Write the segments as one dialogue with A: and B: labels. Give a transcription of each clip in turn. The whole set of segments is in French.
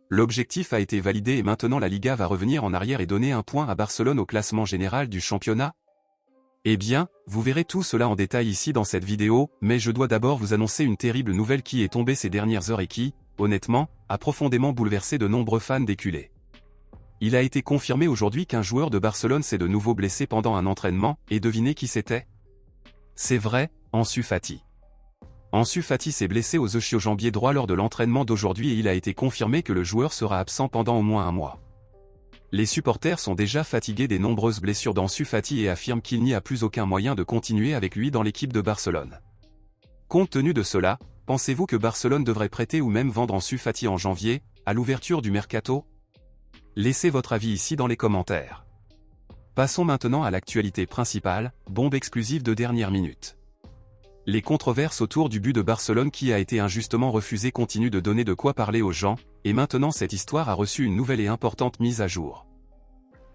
A: L'objectif a été validé et maintenant la Liga va revenir en arrière et donner un point à Barcelone au classement général du championnat? Eh bien, vous verrez tout cela en détail ici dans cette vidéo, mais je dois d'abord vous annoncer une terrible nouvelle qui est tombée ces dernières heures et qui, honnêtement, a profondément bouleversé de nombreux fans des culés. Il a été confirmé aujourd'hui qu'un joueur de Barcelone s'est de nouveau blessé pendant un entraînement, et devinez qui c'était? C'est vrai, Ansu Fati. Ansu Fati s'est blessé aux ischio-jambiers droit lors de l'entraînement d'aujourd'hui et il a été confirmé que le joueur sera absent pendant au moins un mois. Les supporters sont déjà fatigués des nombreuses blessures d'Ansu Fati et affirment qu'il n'y a plus aucun moyen de continuer avec lui dans l'équipe de Barcelone. Compte tenu de cela, pensez-vous que Barcelone devrait prêter ou même vendre Ansu Fati en janvier, à l'ouverture du mercato? Laissez votre avis ici dans les commentaires. Passons maintenant à l'actualité principale, bombe exclusive de dernière minute. Les controverses autour du but de Barcelone qui a été injustement refusé continuent de donner de quoi parler aux gens, et maintenant cette histoire a reçu une nouvelle et importante mise à jour.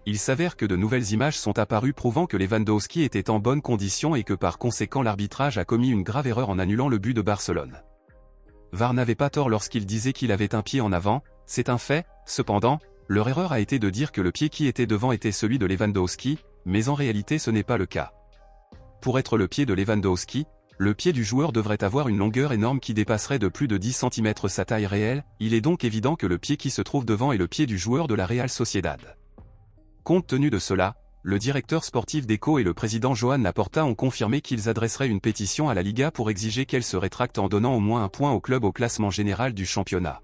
A: Il s'avère que de nouvelles images sont apparues prouvant que Lewandowski était en bonne condition et que par conséquent l'arbitrage a commis une grave erreur en annulant le but de Barcelone. VAR n'avait pas tort lorsqu'il disait qu'il avait un pied en avant, c'est un fait, cependant, leur erreur a été de dire que le pied qui était devant était celui de Lewandowski, mais en réalité ce n'est pas le cas. Pour être le pied de Lewandowski, le pied du joueur devrait avoir une longueur énorme qui dépasserait de plus de 10 cm sa taille réelle, il est donc évident que le pied qui se trouve devant est le pied du joueur de la Real Sociedad. Compte tenu de cela, le directeur sportif d'Eco et le président Joan Laporta ont confirmé qu'ils adresseraient une pétition à la Liga pour exiger qu'elle se rétracte en donnant au moins un point au club au classement général du championnat.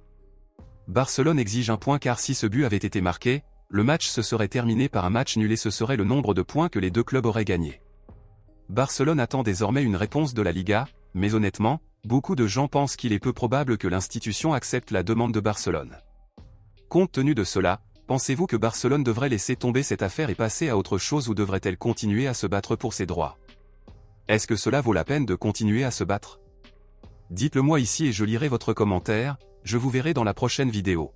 A: Barcelone exige un point car si ce but avait été marqué, le match se serait terminé par un match nul et ce serait le nombre de points que les deux clubs auraient gagné. Barcelone attend désormais une réponse de la Liga, mais honnêtement, beaucoup de gens pensent qu'il est peu probable que l'institution accepte la demande de Barcelone. Compte tenu de cela, pensez-vous que Barcelone devrait laisser tomber cette affaire et passer à autre chose ou devrait-elle continuer à se battre pour ses droits? Est-ce que cela vaut la peine de continuer à se battre? Dites-le moi ici et je lirai votre commentaire, je vous verrai dans la prochaine vidéo.